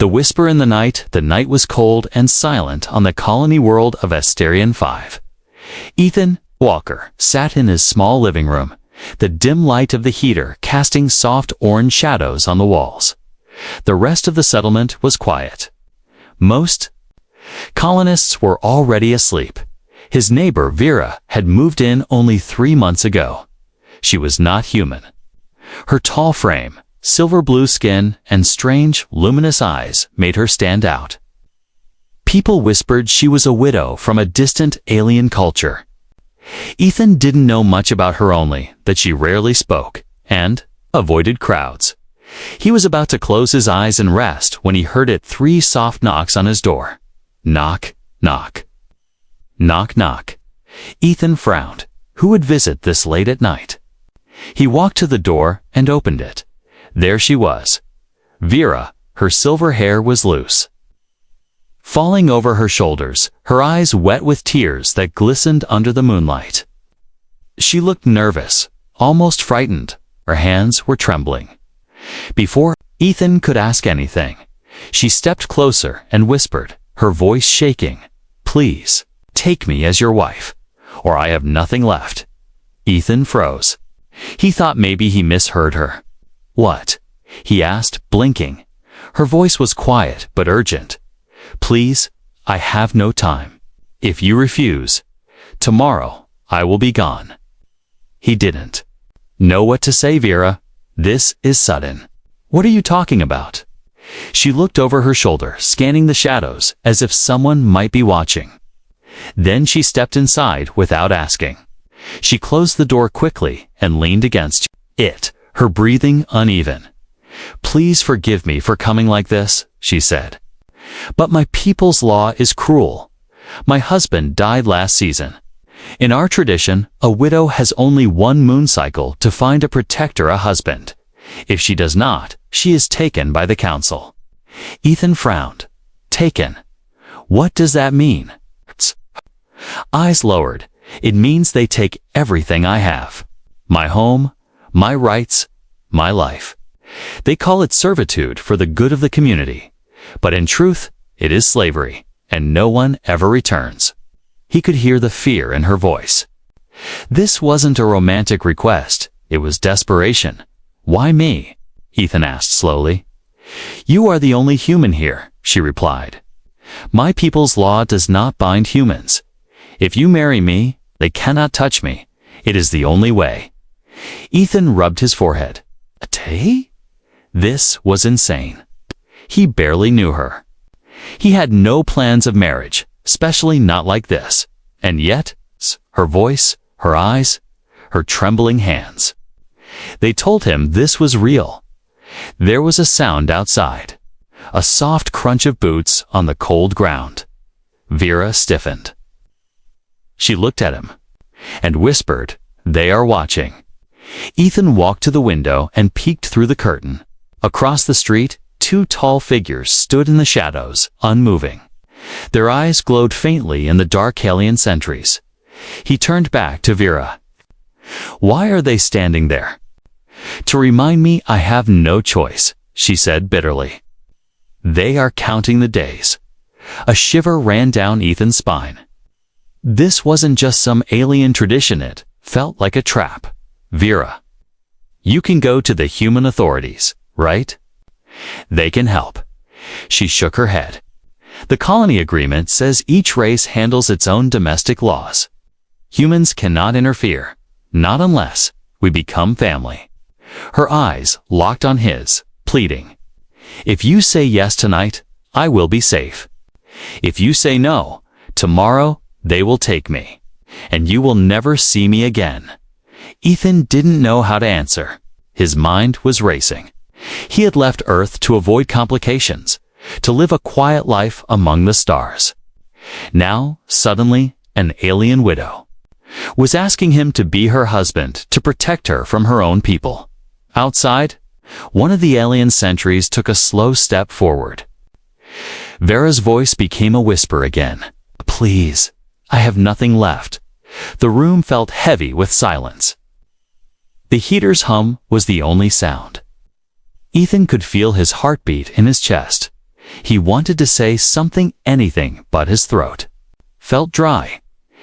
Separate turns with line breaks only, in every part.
The whisper in the night was cold and silent on the colony world of Asterion 5. Ethan Walker sat in his small living room, the dim light of the heater casting soft orange shadows on the walls. The rest of the settlement was quiet. Most colonists were already asleep. His neighbor Vera had moved in only 3 months ago. She was not human. Her tall frame, silver blue skin, and strange, luminous eyes made her stand out. People whispered she was a widow from a distant alien culture. Ethan didn't know much about her, only that she rarely spoke and avoided crowds. He was about to close his eyes and rest when he heard 3 soft knocks on his door. Knock, knock. Knock, knock. Ethan frowned. Who would visit this late at night? He walked to the door and opened it. There she was. Vera. Her silver hair was loose, falling over her shoulders, her eyes wet with tears that glistened under the moonlight. She looked nervous, almost frightened. Her hands were trembling. Before Ethan could ask anything, she stepped closer and whispered, her voice shaking, "Please, take me as your wife, or I have nothing left." Ethan froze. He thought maybe he misheard her. "What?" he asked, blinking. Her voice was quiet but urgent. "Please, I have no time. If you refuse, tomorrow I will be gone." He didn't know what to say. "Vera, this is sudden." "What are you talking about?" She looked over her shoulder, scanning the shadows as if someone might be watching. Then she stepped inside without asking. She closed the door quickly and leaned against it, her breathing uneven. "Please forgive me for coming like this," she said. "But my people's law is cruel. My husband died last season. In our tradition, a widow has only 1 moon cycle to find a protector, a husband. If she does not, she is taken by the council." Ethan frowned. "Taken? What does that mean?" Eyes lowered. "It means they take everything I have. My home, my rights, my life. They call it servitude for the good of the community. But in truth, it is slavery, and no one ever returns." He could hear the fear in her voice. This wasn't a romantic request, it was desperation. "Why me?" Ethan asked slowly. "You are the only human here," she replied. "My people's law does not bind humans. If you marry me, they cannot touch me. It is the only way." Ethan rubbed his forehead. "Tay?" This was insane. He barely knew her. He had no plans of marriage, especially not like this. And yet, her voice, her eyes, her trembling hands. They told him this was real. There was a sound outside. A soft crunch of boots on the cold ground. Vera stiffened. She looked at him and whispered, "They are watching." Ethan walked to the window and peeked through the curtain. Across the street, 2 tall figures stood in the shadows, unmoving. Their eyes glowed faintly in the dark alien sentries. He turned back to Vera. "Why are they standing there?" "To remind me I have no choice," she said bitterly. "They are counting the days." A shiver ran down Ethan's spine. This wasn't just some alien tradition, it felt like a trap. "Vera, you can go to the human authorities, right? They can help." She shook her head. "The colony agreement says each race handles its own domestic laws. Humans cannot interfere, not unless we become family." Her eyes locked on his, pleading. "If you say yes tonight, I will be safe. If you say no, tomorrow they will take me, and you will never see me again." Ethan didn't know how to answer. His mind was racing. He had left Earth to avoid complications, to live a quiet life among the stars. Now, suddenly, an alien widow was asking him to be her husband, to protect her from her own people. Outside, one of the alien sentries took a slow step forward. Vera's voice became a whisper again. "Please, I have nothing left." The room felt heavy with silence. The heater's hum was the only sound. Ethan could feel his heartbeat in his chest. He wanted to say something, anything, but his throat felt dry.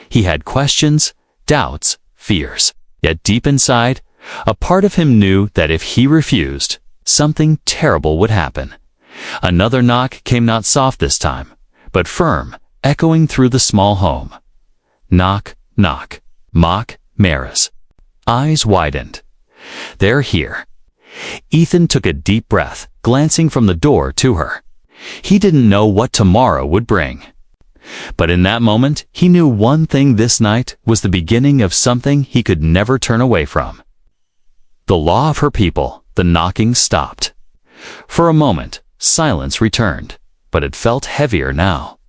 He had questions, doubts, fears. Yet deep inside, a part of him knew that if he refused, something terrible would happen. Another knock came, not soft this time, but firm, echoing through the small home. Knock, knock. Mock Mara's eyes widened. They're here. Ethan took a deep breath, glancing from the door to her. He didn't know what tomorrow would bring. But in that moment, he knew one thing: this night was the beginning of something he could never turn away from. The law of her people. The knocking stopped. For a moment, silence returned, but it felt heavier now.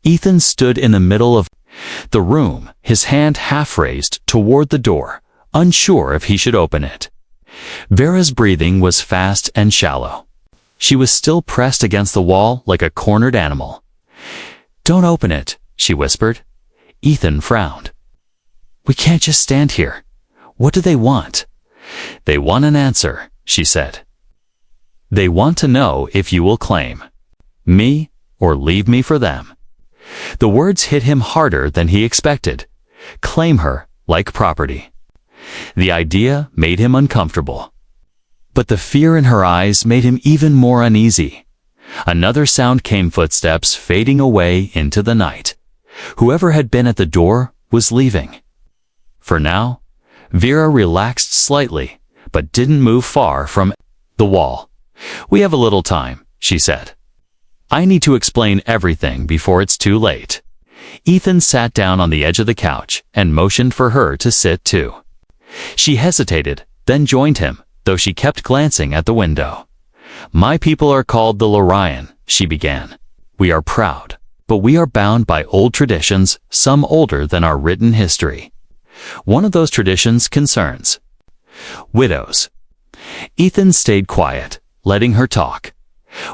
Ethan stood in the middle of the room, his hand half raised toward the door, unsure if he should open it. Vera's breathing was fast and shallow. She was still pressed against the wall like a cornered animal. "Don't open it," she whispered. Ethan frowned. "We can't just stand here. What do they want?" "They want an answer," she said. "They want to know if you will claim me or leave me for them." The words hit him harder than he expected. Claim her like property. The idea made him uncomfortable. But the fear in her eyes made him even more uneasy. Another sound came, footsteps fading away into the night. Whoever had been at the door was leaving. For now, Vera relaxed slightly, but didn't move far from the wall. "We have a little time," she said. "I need to explain everything before it's too late." Ethan sat down on the edge of the couch and motioned for her to sit too. She hesitated, then joined him, though she kept glancing at the window. "My people are called the Lorian," she began. "We are proud, but we are bound by old traditions, some older than our written history. One of those traditions concerns widows." Ethan stayed quiet, letting her talk.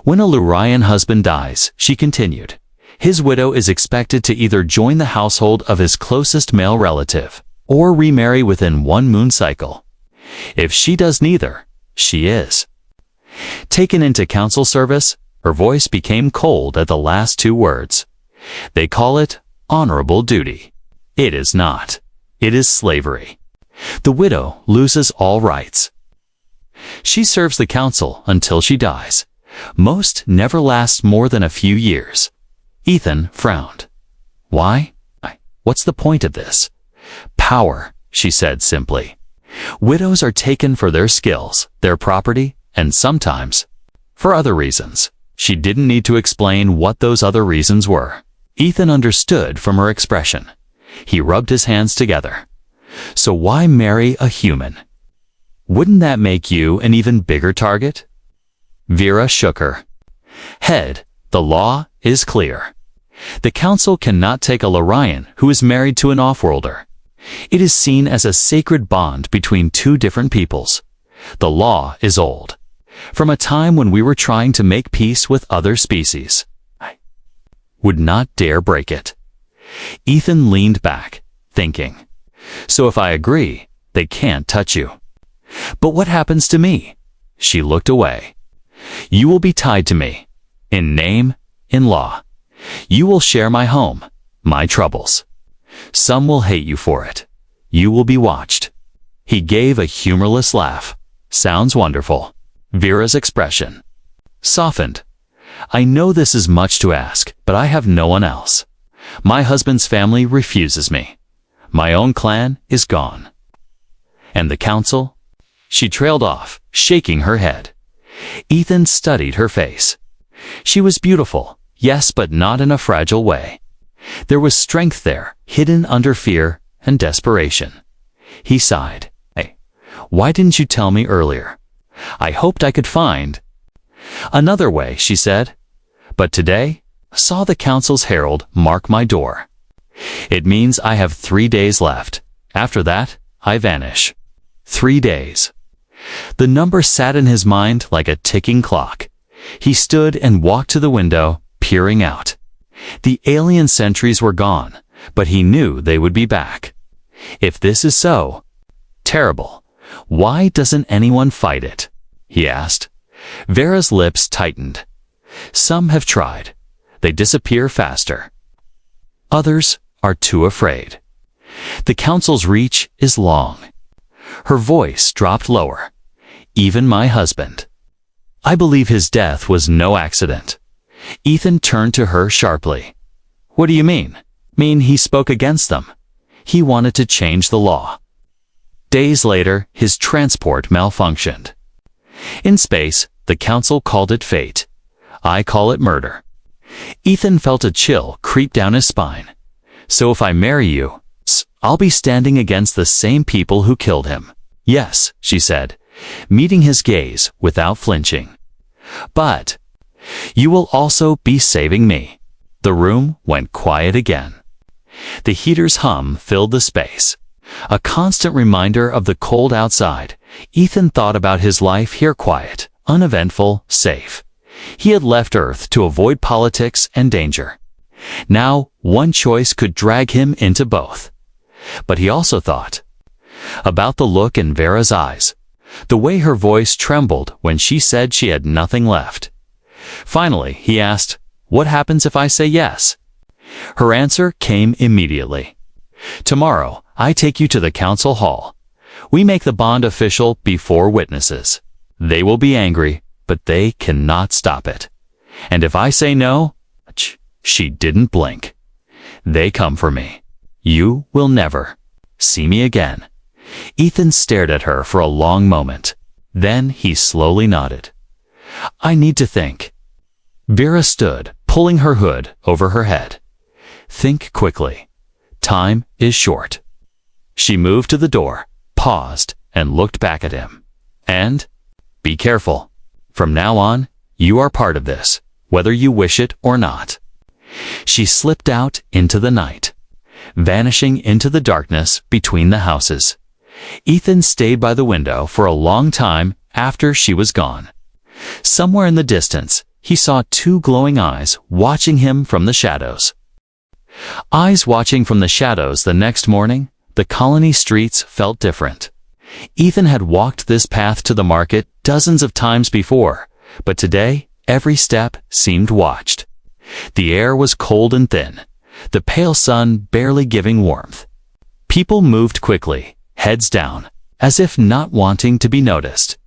"When a Lorian husband dies," she continued, "his widow is expected to either join the household of his closest male relative or remarry within one moon cycle. If she does neither, she is taken into council service." Her voice became cold at the last two words. "They call it honorable duty. It is not. It is slavery. The widow loses all rights. She serves the council until she dies. Most never last more than a few years." Ethan frowned. "Why? What's the point of this?" "Power," she said simply. "Widows are taken for their skills, their property, and sometimes for other reasons." She didn't need to explain what those other reasons were. Ethan understood from her expression. He rubbed his hands together. "So why marry a human? Wouldn't that make you an even bigger target?" Vera shook her head. "The law is clear. The council cannot take a Lorian who is married to an offworlder. It is seen as a sacred bond between two different peoples. The law is old, from a time when we were trying to make peace with other species. I would not dare break it." Ethan leaned back, thinking. "So if I agree, they can't touch you. But what happens to me?" She looked away. "You will be tied to me, in name, in law. You will share my home, my troubles. Some will hate you for it. You will be watched." He gave a humorless laugh. "Sounds wonderful." Vera's expression softened. "I know this is much to ask, but I have no one else. My husband's family refuses me. My own clan is gone. And the council?" She trailed off, shaking her head. Ethan studied her face. She was beautiful, yes, but not in a fragile way. There was strength there, hidden under fear and desperation. He sighed. "Hey, why didn't you tell me earlier? I hoped I could find another way," she said. "But today, I saw the council's herald mark my door. It means I have 3 days left. After that, I vanish." 3 days. The number sat in his mind like a ticking clock. He stood and walked to the window, peering out. The alien sentries were gone, but he knew they would be back. If this is so terrible, why doesn't anyone fight it? He asked. Vera's lips tightened. Some have tried. They disappear faster. Others are too afraid. The council's reach is long. Her voice dropped lower. Even my husband. I believe his death was no accident. Ethan turned to her sharply. What do you mean? Mean he spoke against them. He wanted to change the law. Days later, his transport malfunctioned. In space, the council called it fate. I call it murder. Ethan felt a chill creep down his spine. So if I marry you, I'll be standing against the same people who killed him. Yes, she said, meeting his gaze without flinching. But you will also be saving me. The room went quiet again. The heater's hum filled the space. A constant reminder of the cold outside. Ethan thought about his life here, quiet, uneventful, safe. He had left Earth to avoid politics and danger. Now, one choice could drag him into both. But he also thought about the look in Vera's eyes, the way her voice trembled when she said she had nothing left. Finally, he asked, "What happens if I say yes?" Her answer came immediately. "Tomorrow, I take you to the council hall. We make the bond official before witnesses. They will be angry, but they cannot stop it. And if I say no," she didn't blink, "they come for me. You will never see me again." Ethan stared at her for a long moment. Then he slowly nodded. "I need to think." Vera stood, pulling her hood over her head. "Think quickly. Time is short." She moved to the door, paused, and looked back at him. "And be careful. From now on, you are part of this, whether you wish it or not." She slipped out into the night, vanishing into the darkness between the houses. Ethan stayed by the window for a long time after she was gone. Somewhere in the distance, he saw two glowing eyes watching him from the shadows. Eyes watching from the shadows. The next morning, the colony streets felt different. Ethan had walked this path to the market dozens of times before, but today, every step seemed watched. The air was cold and thin, the pale sun barely giving warmth. People moved quickly, heads down, as if not wanting to be noticed.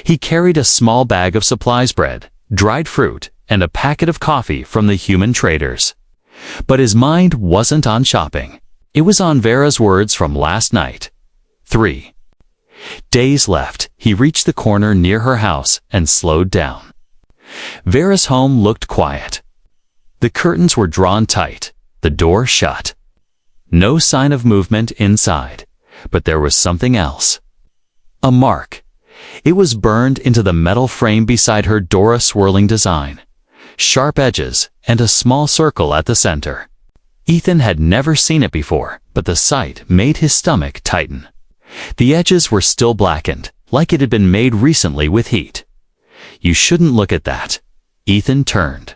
He carried a small bag of supplies, bread, dried fruit, and a packet of coffee from the human traders. But his mind wasn't on shopping. It was on Vera's words from last night. 3 days left. He reached the corner near her house and slowed down. Vera's home looked quiet. The curtains were drawn tight, the door shut. No sign of movement inside, but there was something else. A mark. It was burned into the metal frame beside her door, a swirling design, sharp edges, and a small circle at the center. Ethan had never seen it before, but the sight made his stomach tighten. The edges were still blackened, like it had been made recently with heat. "You shouldn't look at that." Ethan turned.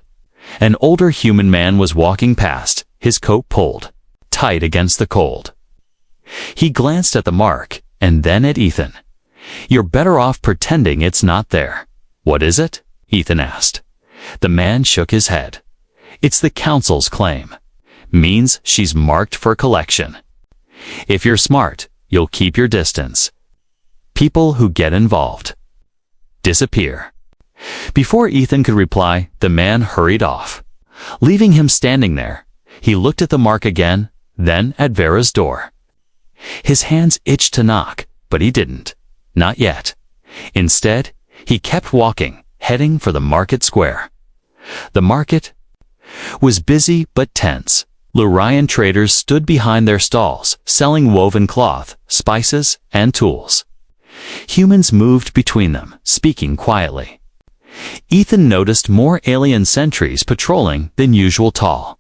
An older human man was walking past, his coat pulled tight against the cold. He glanced at the mark, and then at Ethan. "You're better off pretending it's not there." "What is it?" Ethan asked. The man shook his head. "It's the council's claim. Means she's marked for collection. If you're smart, you'll keep your distance. People who get involved disappear." Before Ethan could reply, the man hurried off, leaving him standing there. He looked at the mark again, then at Vera's door. His hands itched to knock, but he didn't. Not yet. Instead, he kept walking, heading for the market square. The market was busy but tense. Lurian traders stood behind their stalls, selling woven cloth, spices, and tools. Humans moved between them, speaking quietly. Ethan noticed more alien sentries patrolling than usual, tall,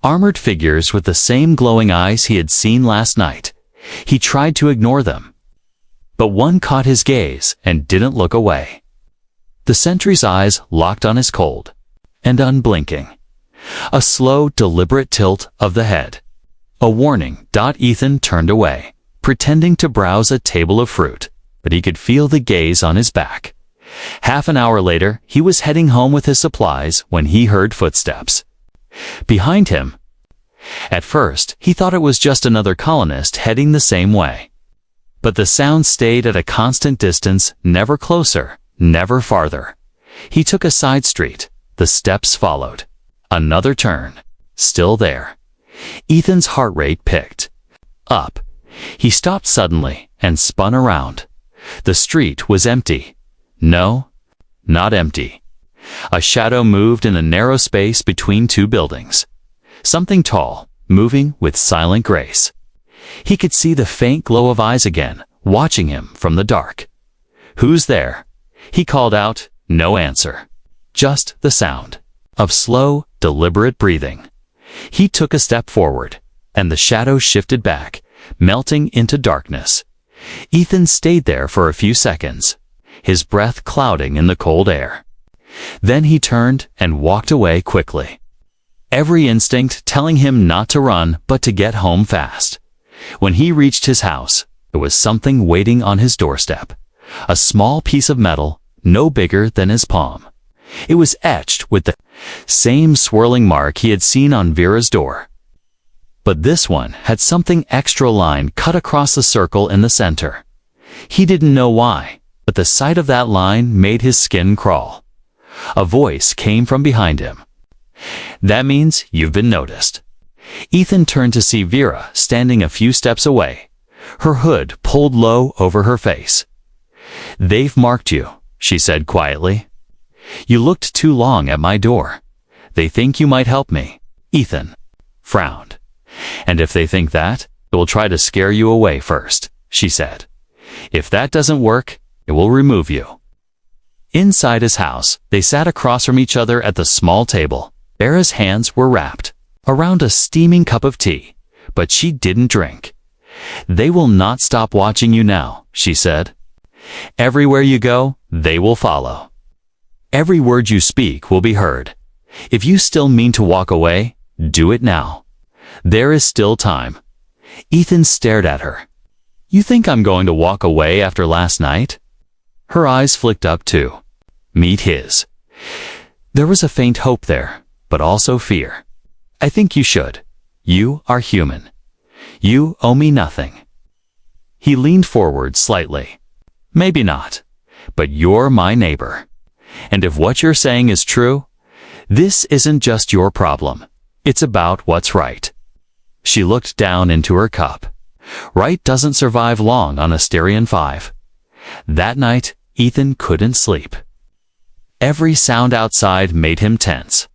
armored figures with the same glowing eyes he had seen last night. He tried to ignore them, but one caught his gaze and didn't look away. The sentry's eyes locked on his, cold and unblinking. A slow, deliberate tilt of the head. A warning. Ethan turned away, pretending to browse a table of fruit, but he could feel the gaze on his back. Half an hour later, he was heading home with his supplies when he heard footsteps behind him. At first, he thought it was just another colonist heading the same way. But the sound stayed at a constant distance, never closer, never farther. He took a side street. The steps followed. Another turn. Still there. Ethan's heart rate picked up. He stopped suddenly and spun around. The street was empty. No, not empty. A shadow moved in the narrow space between two buildings. Something tall, moving with silent grace. He could see the faint glow of eyes again, watching him from the dark. "Who's there?" He called out. No answer. Just the sound of slow, deliberate breathing. He took a step forward, and the shadow shifted back, melting into darkness. Ethan stayed there for a few seconds, his breath clouding in the cold air. Then he turned and walked away quickly. Every instinct telling him not to run, but to get home fast. When he reached his house, there was something waiting on his doorstep. A small piece of metal, no bigger than his palm. It was etched with the same swirling mark he had seen on Vera's door. But this one had something extra line cut across the circle in the center. He didn't know why, but the sight of that line made his skin crawl. A voice came from behind him. "That means you've been noticed." Ethan turned to see Vera standing a few steps away, her hood pulled low over her face. "They've marked you," she said quietly. "You looked too long at my door. They think you might help me." Ethan frowned. "And if they think that, they will try to scare you away first," she said. "If that doesn't work, it will remove you." Inside his house, they sat across from each other at the small table. Vera's hands were wrapped around a steaming cup of tea, but she didn't drink. "They will not stop watching you now," she said. "Everywhere you go, they will follow. Every word you speak will be heard. If you still mean to walk away, do it now. There is still time." Ethan stared at her. "You think I'm going to walk away after last night?" Her eyes flicked up to meet his. There was a faint hope there, but also fear. "I think you should. You are human. You owe me nothing." He leaned forward slightly. "Maybe not, but you're my neighbor. And if what you're saying is true, this isn't just your problem. It's about what's right." She looked down into her cup. Right doesn't survive long on Asterion 5. That night, Ethan couldn't sleep. Every sound outside made him tense.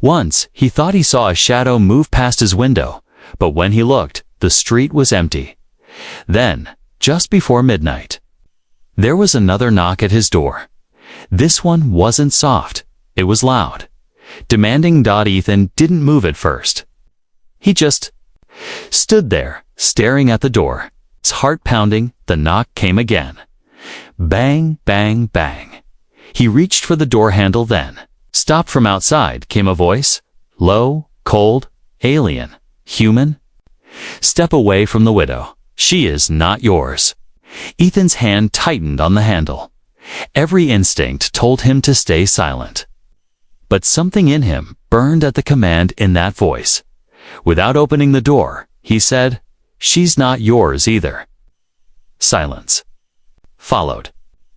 Once, he thought he saw a shadow move past his window, but when he looked, the street was empty. Then, just before midnight, there was another knock at his door. This one wasn't soft, it was loud, demanding. Ethan didn't move at first. He just stood there, staring at the door, his heart pounding. The knock came again. Bang, bang, bang. He reached for the door handle then. Stop. From outside came a voice. Low, cold, alien, human. "Step away from the widow. She is not yours." Ethan's hand tightened on the handle. Every instinct told him to stay silent. But something in him burned at the command in that voice. Without opening the door, he said, "She's not yours either." Silence followed.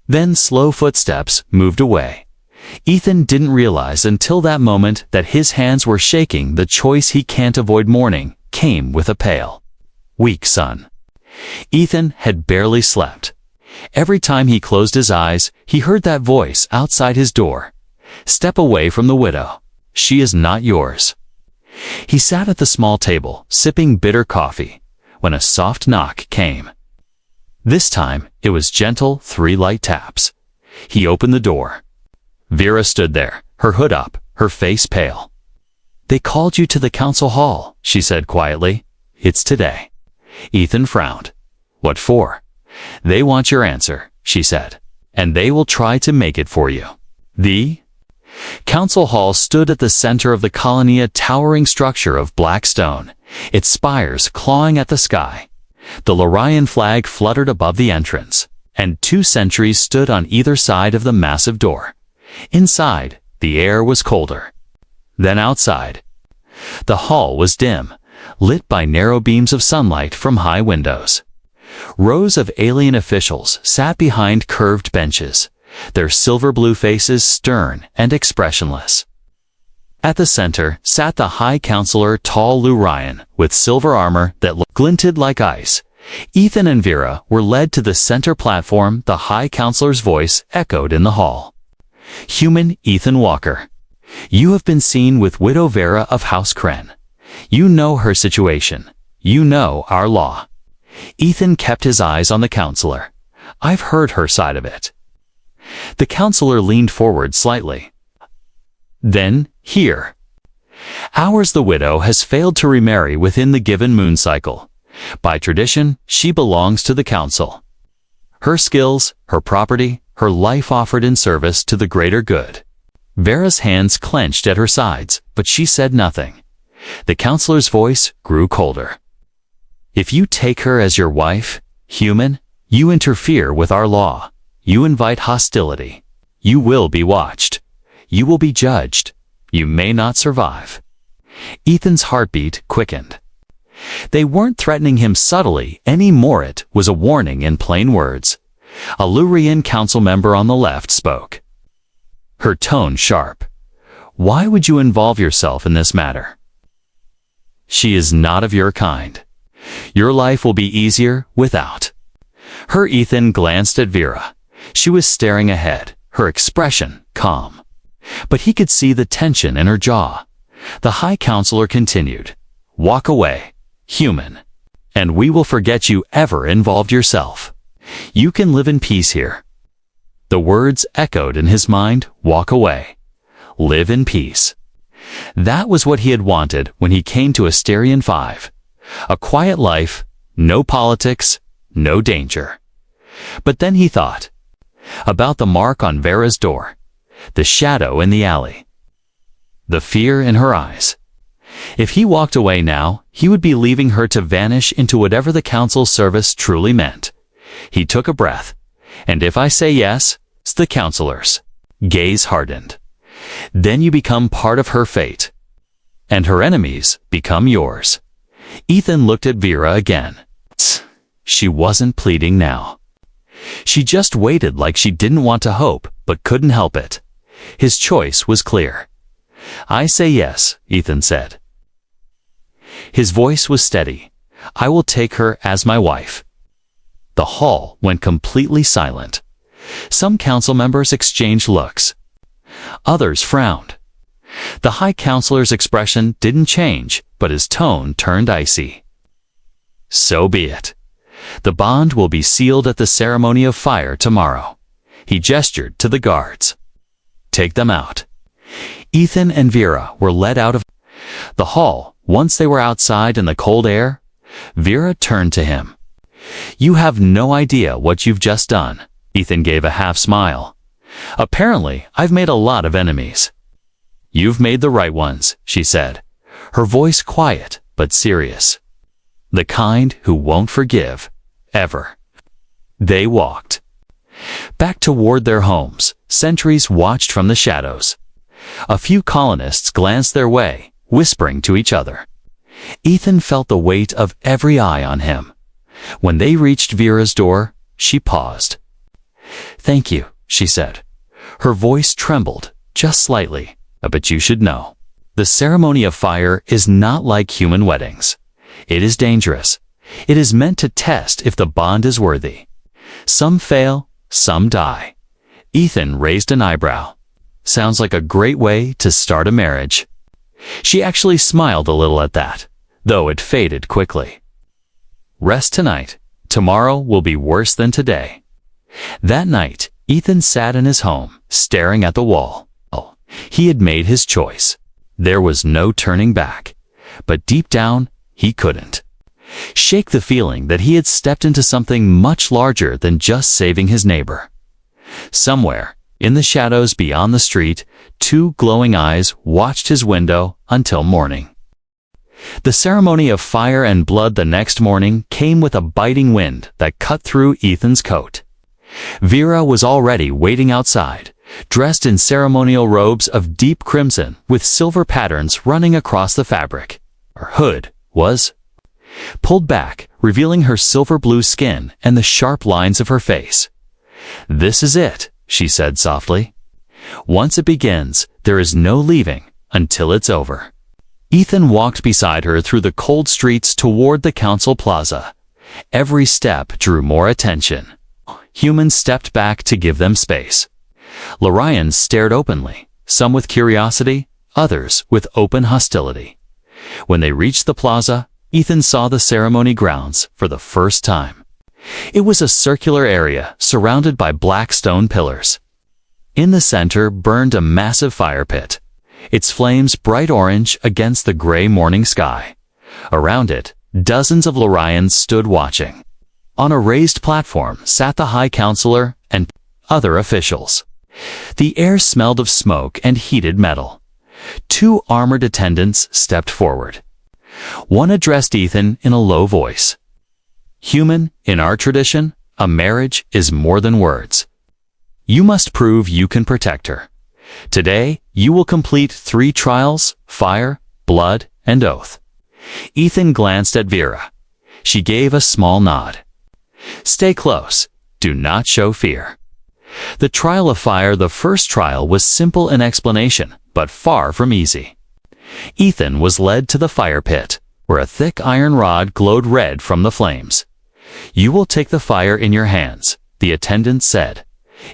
Then slow footsteps moved away. Ethan didn't realize until that moment that his hands were shaking. The choice he can't avoid. Morning came with a pale, weak sun. Ethan had barely slept. Every time he closed his eyes, he heard that voice outside his door. "Step away from the widow. She is not yours." He sat at the small table, sipping bitter coffee, when a soft knock came. This time, it was gentle, 3 light taps. He opened the door. Vera stood there, her hood up, her face pale. "They called you to the council hall," she said quietly. "It's today." Ethan frowned. "What for?" "They want your answer," she said, "and they will try to make it for you." The council hall stood at the center of the colony, a towering structure of black stone, its spires clawing at the sky. The Lorian flag fluttered above the entrance, and 2 sentries stood on either side of the massive door. Inside, the air was colder. Then outside, the hall was dim, lit by narrow beams of sunlight from high windows. Rows of alien officials sat behind curved benches, their silver-blue faces stern and expressionless. At the center sat the High Counselor Tall Lou Ryan, with silver armor that glinted like ice. Ethan and Vera were led to the center platform. The High Counselor's voice echoed in the hall. "Human Ethan Walker, you have been seen with Widow Vera of House Kren. You know her situation. You know our law." Ethan kept his eyes on the counselor. "I've heard her side of it." The counselor leaned forward slightly. "Then, here. Ours the widow has failed to remarry within the given moon cycle. By tradition, she belongs to the council. Her skills, her property, her life offered in service to the greater good." Vera's hands clenched at her sides, but she said nothing. The counselor's voice grew colder. "If you take her as your wife, human, you interfere with our law. You invite hostility. You will be watched. You will be judged. You may not survive." Ethan's heartbeat quickened. They weren't threatening him subtly anymore. It was a warning in plain words. A Lurian council member on the left spoke, her tone sharp. "Why would you involve yourself in this matter? She is not of your kind. Your life will be easier without her." Ethan glanced at Vera. She was staring ahead, her expression calm. But he could see the tension in her jaw. The High Counselor continued, "Walk away, human, and we will forget you ever involved yourself. You can live in peace here." The words echoed in his mind. Walk away. Live in peace. That was what he had wanted when he came to Asterion 5. A quiet life, no politics, no danger. But then he thought about the mark on Vera's door, the shadow in the alley, the fear in her eyes. If he walked away now, he would be leaving her to vanish into whatever the council's service truly meant. He took a breath. "And if I say yes," the counselor's gaze hardened, "then you become part of her fate, and her enemies become yours." Ethan looked at Vera again. She wasn't pleading now. She just waited, like she didn't want to hope, but couldn't help it. His choice was clear. "I say yes," Ethan said. His voice was steady. "I will take her as my wife." The hall went completely silent. Some council members exchanged looks. Others frowned. The High Counselor's expression didn't change, but his tone turned icy. "So be it. The bond will be sealed at the ceremony of fire tomorrow." He gestured to the guards. "Take them out." Ethan and Vera were led out of the hall. Once they were outside in the cold air, Vera turned to him. "You have no idea what you've just done." Ethan gave a half smile. "Apparently, I've made a lot of enemies." "You've made the right ones," she said, her voice quiet but serious. "The kind who won't forgive, ever." They walked back toward their homes. Sentries watched from the shadows. A few colonists glanced their way, whispering to each other. Ethan felt the weight of every eye on him. When they reached Vera's door, she paused. "Thank you," she said. Her voice trembled, just slightly. "But you should know. The ceremony of fire is not like human weddings. It is dangerous. It is meant to test if the bond is worthy. Some fail, some die." Ethan raised an eyebrow. "Sounds like a great way to start a marriage." She actually smiled a little at that, though it faded quickly. "Rest tonight. Tomorrow will be worse than today." That night, Ethan sat in his home, staring at the wall. He had made his choice. There was no turning back. But deep down, he couldn't shake the feeling that he had stepped into something much larger than just saving his neighbor. Somewhere, in the shadows beyond the street, 2 glowing eyes watched his window until morning. The ceremony of fire and blood the next morning came with a biting wind that cut through Ethan's coat. Vera was already waiting outside, dressed in ceremonial robes of deep crimson with silver patterns running across the fabric. Her hood was pulled back, revealing her silver blue skin and the sharp lines of her face. "This is it," she said softly. "Once it begins, there is no leaving until it's over." Ethan walked beside her through the cold streets toward the council plaza. Every step drew more attention. Humans stepped back to give them space. Lorians stared openly, some with curiosity, others with open hostility. When they reached the plaza, Ethan saw the ceremony grounds for the first time. It was a circular area surrounded by black stone pillars. In the center burned a massive fire pit, its flames bright orange against the gray morning sky. Around it, dozens of Lorians stood watching. On a raised platform sat the High Counselor and other officials. The air smelled of smoke and heated metal. 2 armored attendants stepped forward. One addressed Ethan in a low voice. "Human, in our tradition, a marriage is more than words. You must prove you can protect her. Today, you will complete 3 trials: fire, blood, and oath." Ethan glanced at Vera. She gave a small nod. "Stay close. Do not show fear." The trial of fire, the first trial, was simple in explanation, but far from easy. Ethan was led to the fire pit, where a thick iron rod glowed red from the flames. "You will take the fire in your hands," the attendant said.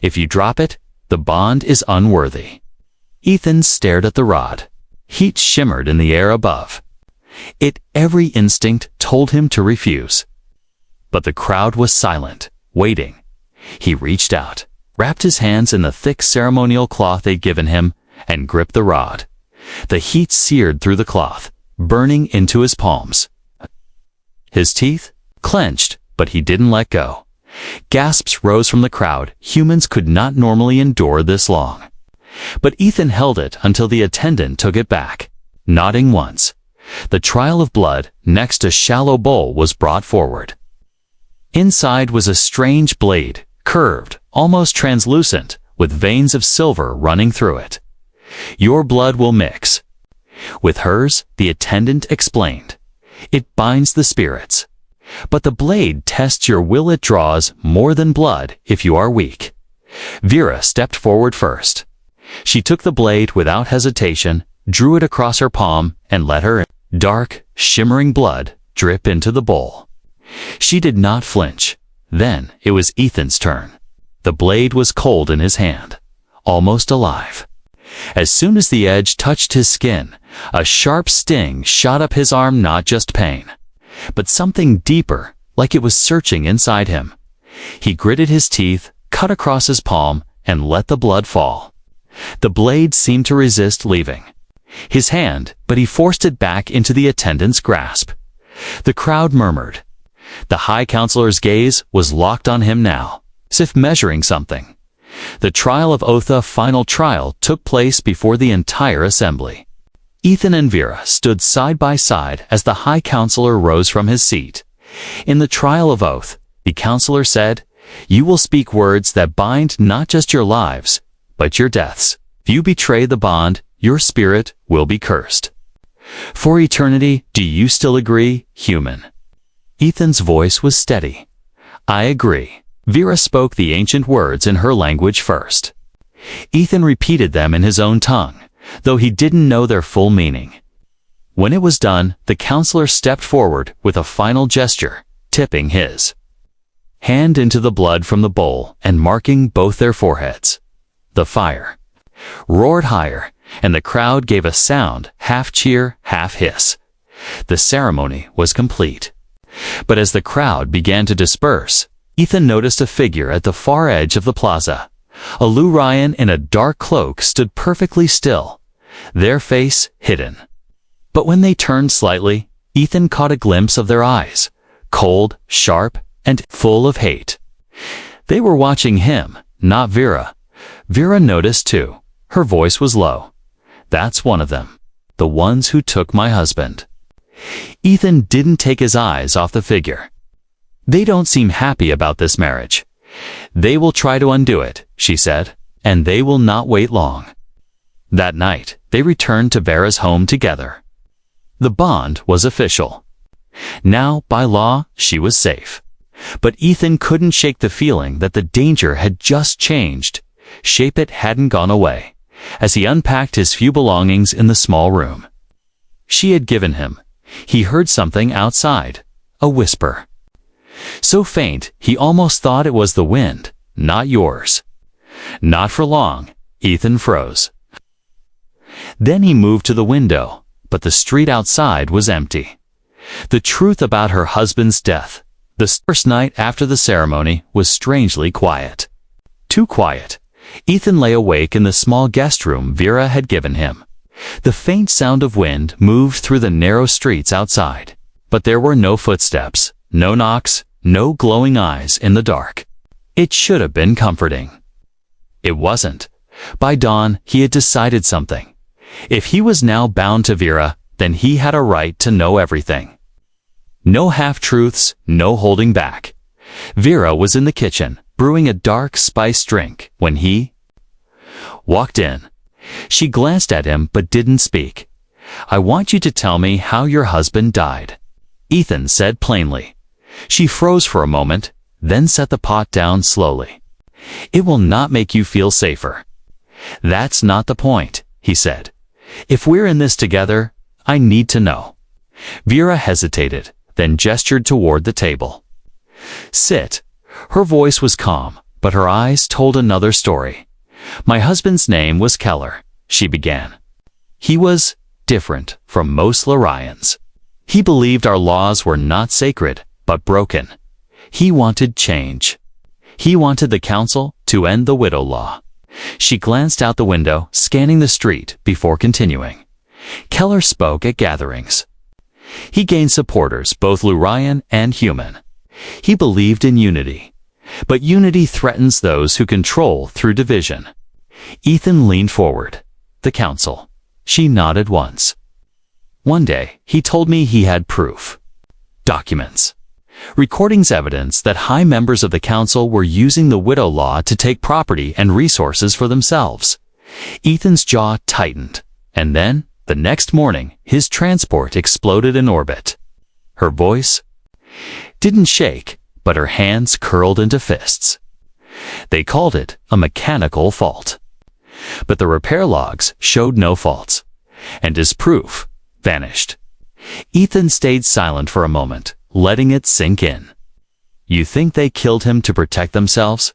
"If you drop it, the bond is unworthy." Ethan stared at the rod. Heat shimmered in the air above. Every instinct told him to refuse. But the crowd was silent, waiting. He reached out, wrapped his hands in the thick ceremonial cloth they'd given him, and gripped the rod. The heat seared through the cloth, burning into his palms. His teeth clenched, but he didn't let go. Gasps rose from the crowd. Humans could not normally endure this long. But Ethan held it until the attendant took it back, nodding once. The trial of blood, next a shallow bowl, was brought forward. Inside was a strange blade, curved, almost translucent, with veins of silver running through it. "Your blood will mix with hers," the attendant explained. "It binds the spirits. But the blade tests your will. It draws more than blood if you are weak." Vera stepped forward first. She took the blade without hesitation, drew it across her palm, and let her dark, shimmering blood drip into the bowl. She did not flinch. Then it was Ethan's turn. The blade was cold in his hand, almost alive. As soon as the edge touched his skin, a sharp sting shot up his arm. Not just pain, but something deeper, like it was searching inside him. He gritted his teeth, cut across his palm, and let the blood fall. The blade seemed to resist leaving his hand, but he forced it back into the attendant's grasp. The crowd murmured. The High Counselor's gaze was locked on him now, as if measuring something. The trial of oath, the final trial, took place before the entire assembly. Ethan and Vera stood side by side as the High Counselor rose from his seat. In the trial of oath, the counselor said, "You will speak words that bind not just your lives, but your deaths. If you betray the bond, your spirit will be cursed. For eternity, do you still agree, human?" Ethan's voice was steady. "I agree." Vera spoke the ancient words in her language first. Ethan repeated them in his own tongue, though he didn't know their full meaning. When it was done, the counselor stepped forward with a final gesture, tipping his hand into the blood from the bowl and marking both their foreheads. The fire roared higher, and the crowd gave a sound, half cheer, half hiss. The ceremony was complete. But as the crowd began to disperse, Ethan noticed a figure at the far edge of the plaza. A Lorian in a dark cloak stood perfectly still, their face hidden. But when they turned slightly, Ethan caught a glimpse of their eyes, cold, sharp, and full of hate. They were watching him, not Vera. Vera noticed too. Her voice was low. "That's one of them. The ones who took my husband." Ethan didn't take his eyes off the figure. "They don't seem happy about this marriage. They will try to undo it, she said, and they will not wait long. That night, they returned to Vera's home together. The bond was official. Now, by law, she was safe. But Ethan couldn't shake the feeling that the danger had just changed. Shape it hadn't gone away, as he unpacked his few belongings in the small room she had given him. He heard something outside, a whisper. So faint, he almost thought it was the wind, not yours. Not for long, Ethan froze. Then he moved to the window, but the street outside was empty. The truth about her husband's death, the first night after the ceremony, was strangely quiet. Too quiet. Ethan lay awake in the small guest room Vera had given him. The faint sound of wind moved through the narrow streets outside, but there were no footsteps, no knocks, no glowing eyes in the dark. It should have been comforting. It wasn't. By dawn, he had decided something. If he was now bound to Vera, then he had a right to know everything. No half-truths, no holding back. Vera was in the kitchen, brewing a dark spiced drink, when he walked in. She glanced at him but didn't speak. "I want you to tell me how your husband died," Ethan said plainly. She froze for a moment, then set the pot down slowly. "It will not make you feel safer." "That's not the point," he said. "If we're in this together, I need to know." Vera hesitated, then gestured toward the table. "Sit." Her voice was calm, but her eyes told another story. "My husband's name was Keller," she began. "He was different from most Lorians. He believed our laws were not sacred, but broken. He wanted change. He wanted the council to end the widow law." She glanced out the window, scanning the street before continuing. "Keller spoke at gatherings. He gained supporters, both Lurian and human. He believed in unity. But unity threatens those who control through division." Ethan leaned forward. "The council." She nodded once. "One day, he told me he had proof. Documents. Recordings evidence that high members of the council were using the widow law to take property and resources for themselves." Ethan's jaw tightened, and then, the next morning, his transport exploded in orbit. Her voice didn't shake, but her hands curled into fists. They called it a mechanical fault. But the repair logs showed no faults, and his proof vanished. Ethan stayed silent for a moment, letting it sink in. "You think they killed him to protect themselves?"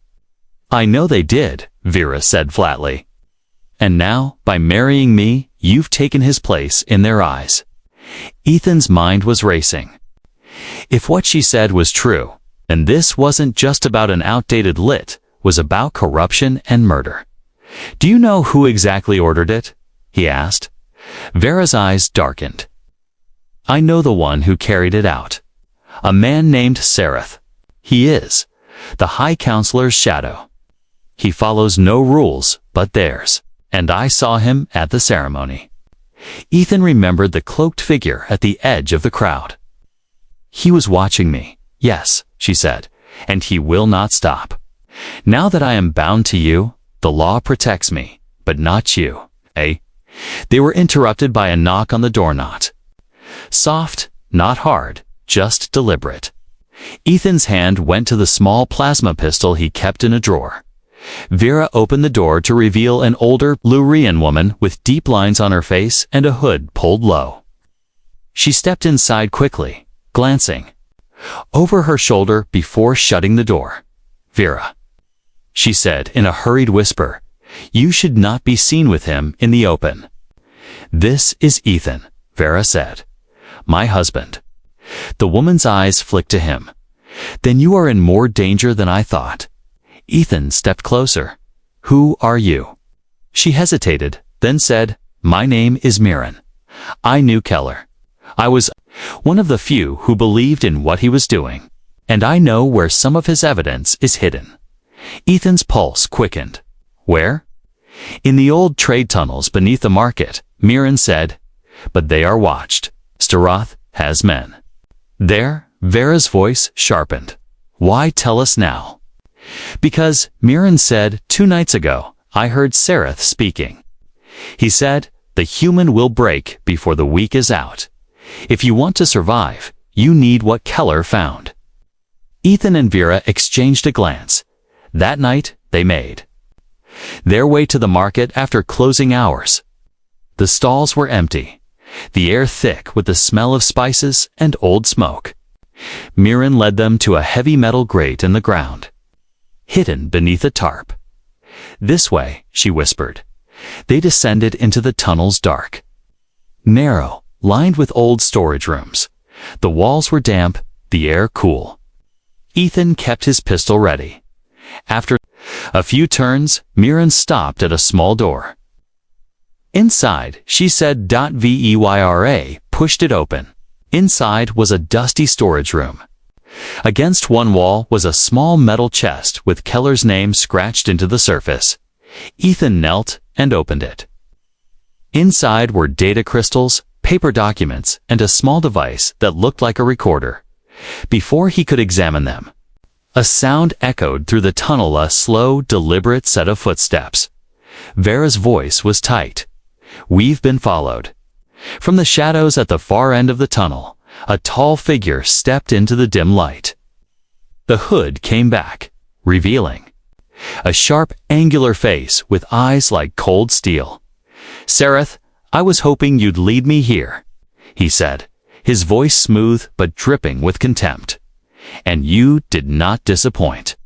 "I know they did," Vera said flatly. "And now, by marrying me, you've taken his place in their eyes." Ethan's mind was racing. If what she said was true, and this wasn't just about an outdated lit, was about corruption and murder. "Do you know who exactly ordered it?" he asked. Vera's eyes darkened. "I know the one who carried it out. A man named Sereth. He is the High Counselor's shadow. He follows no rules but theirs, and I saw him at the ceremony." Ethan remembered the cloaked figure at the edge of the crowd. "He was watching me, yes," she said, "and he will not stop. Now that I am bound to you, the law protects me, but not you, eh?" They were interrupted by a knock on the doorknob. Soft, not hard, just deliberate. Ethan's hand went to the small plasma pistol he kept in a drawer. Vera opened the door to reveal an older Lurian woman with deep lines on her face and a hood pulled low. She stepped inside quickly, glancing over her shoulder before shutting the door. "Vera," she said in a hurried whisper, "you should not be seen with him in the open." "This is Ethan," Vera said. "My husband." The woman's eyes flicked to him. "Then you are in more danger than I thought." Ethan stepped closer. "Who are you?" She hesitated, then said, "My name is Mirren. I knew Keller. I was one of the few who believed in what he was doing, and I know where some of his evidence is hidden." Ethan's pulse quickened. "Where?" "In the old trade tunnels beneath the market," Mirren said. "But they are watched. Staroth has men." "There?" Vera's voice sharpened. "Why tell us now?" Because Mirren said 2 nights ago, I heard Sereth speaking. He said, the human will break before the week is out. If you want to survive, you need what Keller found. Ethan and Vera exchanged a glance. That night, they made their way to the market after closing hours. The stalls were empty, the air thick with the smell of spices and old smoke. Mirren led them to a heavy metal grate in the ground, hidden beneath a tarp. This way, she whispered. They descended into the tunnel's dark, narrow, lined with old storage rooms. The walls were damp, the air cool. Ethan kept his pistol ready. After a few turns, Mirren stopped at a small door. Inside, she said Veira, pushed it open. Inside was a dusty storage room. Against one wall was a small metal chest with Keller's name scratched into the surface. Ethan knelt and opened it. Inside were data crystals, paper documents, and a small device that looked like a recorder. Before he could examine them, a sound echoed through the tunnel, a slow, deliberate set of footsteps. Vera's voice was tight. We've been followed. From the shadows at the far end of the tunnel, a tall figure stepped into the dim light. The hood came back, revealing a sharp, angular face with eyes like cold steel. Sereth, I was hoping you'd lead me here, he said, his voice smooth but dripping with contempt. And you did not disappoint.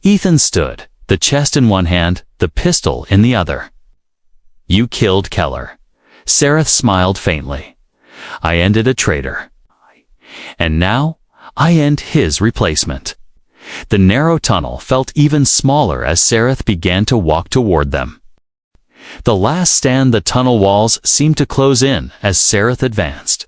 Ethan stood, the chest in one hand, the pistol in the other. You killed Keller. Sereth smiled faintly. I ended a traitor. And now, I end his replacement. The narrow tunnel felt even smaller as Sereth began to walk toward them. The last stand, the tunnel walls seemed to close in as Sereth advanced.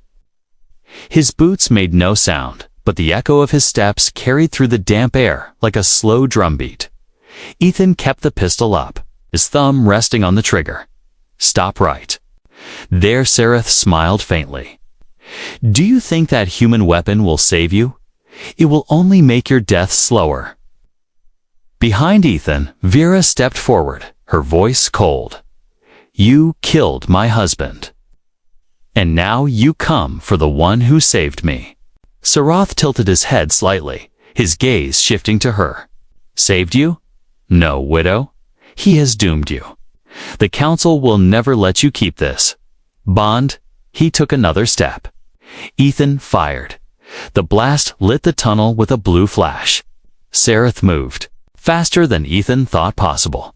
His boots made no sound, but the echo of his steps carried through the damp air like a slow drumbeat. Ethan kept the pistol up, his thumb resting on the trigger. Stop right there. Sereth smiled faintly. Do you think that human weapon will save you? It will only make your death slower. Behind Ethan, Vera stepped forward, her voice cold. You killed my husband. And now you come for the one who saved me. Sereth tilted his head slightly, his gaze shifting to her. Saved you? No, widow. He has doomed you. The council will never let you keep this. Bond, he took another step. Ethan fired. The blast lit the tunnel with a blue flash. Sereth moved, faster than Ethan thought possible.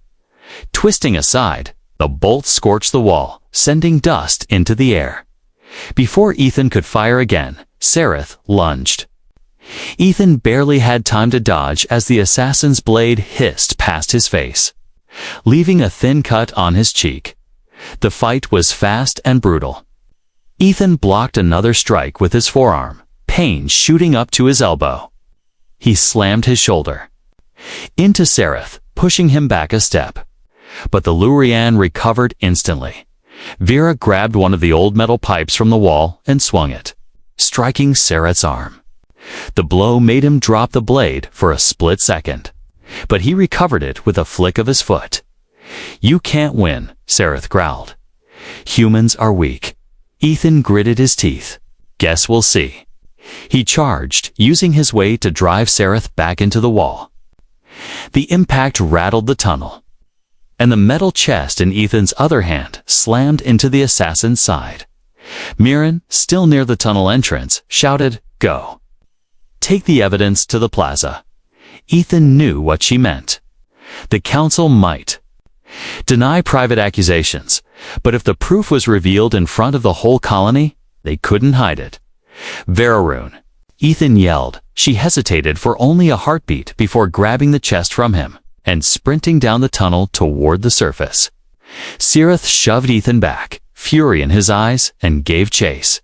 Twisting aside, the bolt scorched the wall, sending dust into the air. Before Ethan could fire again, Sereth lunged. Ethan barely had time to dodge as the assassin's blade hissed past his face, leaving a thin cut on his cheek. The fight was fast and brutal. Ethan blocked another strike with his forearm, pain shooting up to his elbow. He slammed his shoulder into Sereth, pushing him back a step. But the Lurian recovered instantly. Vera grabbed one of the old metal pipes from the wall and swung it, striking Sereth's arm. The blow made him drop the blade for a split second, but he recovered it with a flick of his foot. You can't win, Sereth growled. Humans are weak. Ethan gritted his teeth. Guess we'll see. He charged, using his weight to drive Sereth back into the wall. The impact rattled the tunnel, and the metal chest in Ethan's other hand slammed into the assassin's side. Mirren, still near the tunnel entrance, shouted, Go. Take the evidence to the plaza. Ethan knew what she meant. The council might deny private accusations, but if the proof was revealed in front of the whole colony, they couldn't hide it. Veraroon, Ethan yelled. She hesitated for only a heartbeat before grabbing the chest from him and sprinting down the tunnel toward the surface. Sereth shoved Ethan back, fury in his eyes, and gave chase.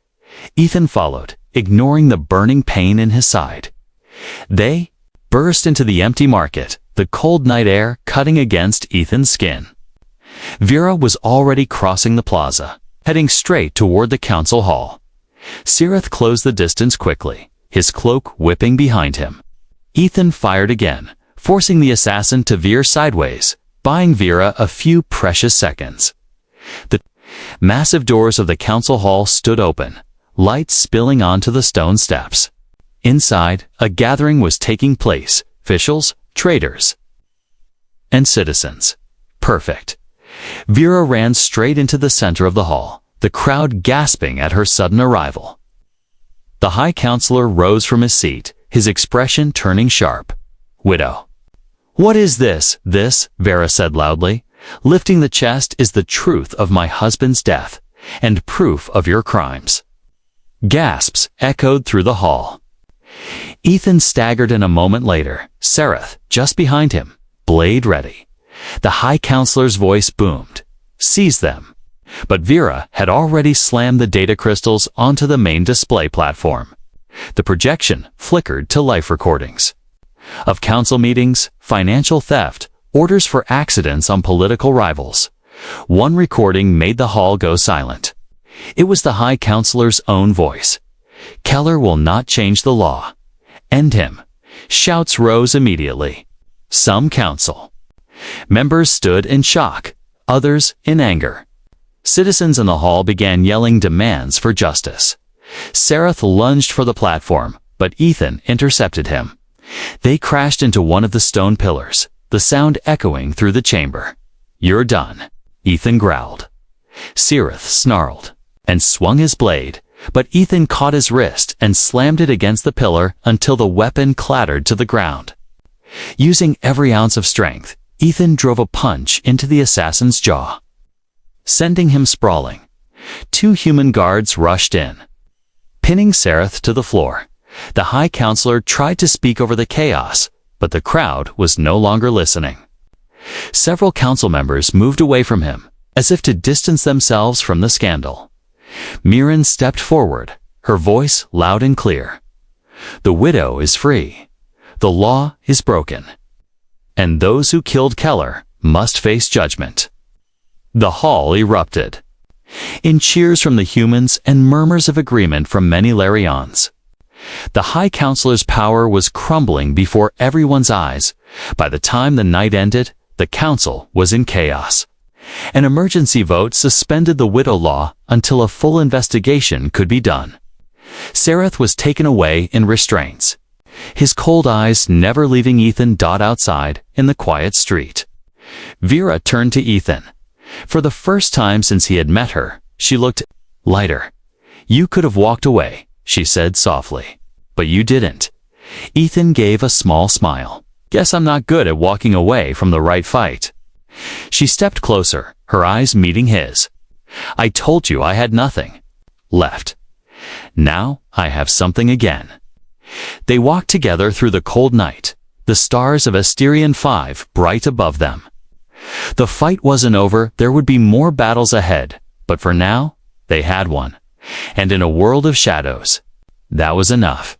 Ethan followed, ignoring the burning pain in his side. They burst into the empty market, the cold night air cutting against Ethan's skin. Vera was already crossing the plaza, heading straight toward the council hall. Sereth closed the distance quickly, his cloak whipping behind him. Ethan fired again, forcing the assassin to veer sideways, buying Vera a few precious seconds. The massive doors of the council hall stood open, lights spilling onto the stone steps. Inside, a gathering was taking place, officials, traders, and citizens. Perfect. Vera ran straight into the center of the hall, the crowd gasping at her sudden arrival. The High Counselor rose from his seat, his expression turning sharp. "Widow." "What is this?" "This," Vera said loudly, "lifting the chest is the truth of my husband's death, and proof of your crimes." Gasps echoed through the hall. Ethan staggered, and a moment later, Sereth, just behind him, blade ready. The High Counselor's voice boomed. "Seize them." But Vera had already slammed the data crystals onto the main display platform. The projection flickered to life recordings of council meetings, financial theft, orders for accidents on political rivals. One recording made the hall go silent. It was the High Counselor's own voice. "Keller will not change the law. End him." Shouts rose immediately. Some council members stood in shock, others in anger. Citizens in the hall began yelling demands for justice. Sereth lunged for the platform, but Ethan intercepted him. They crashed into one of the stone pillars, the sound echoing through the chamber. "You're done," Ethan growled. Sereth snarled and swung his blade, but Ethan caught his wrist and slammed it against the pillar until the weapon clattered to the ground. Using every ounce of strength, Ethan drove a punch into the assassin's jaw, sending him sprawling. Two human guards rushed in, pinning Sereth to the floor. The High Counselor tried to speak over the chaos, but the crowd was no longer listening. Several council members moved away from him, as if to distance themselves from the scandal. Mirren stepped forward, her voice loud and clear. "The widow is free. The law is broken. And those who killed Keller must face judgment." The hall erupted in cheers from the humans and murmurs of agreement from many Larians. The High Counselor's power was crumbling before everyone's eyes. By the time the night ended, the council was in chaos. An emergency vote suspended the widow law until a full investigation could be done. Sereth was taken away in restraints, his cold eyes never leaving Ethan outside in the quiet street. Vera turned to Ethan. For the first time since he had met her, she looked lighter. "You could have walked away," she said softly. "But you didn't." Ethan gave a small smile. "Guess I'm not good at walking away from the right fight." She stepped closer, her eyes meeting his. "I told you I had nothing left. Now I have something again." They walked together through the cold night, the stars of Asterion 5 bright above them. The fight wasn't over, there would be more battles ahead, but for now, they had one. And in a world of shadows, that was enough.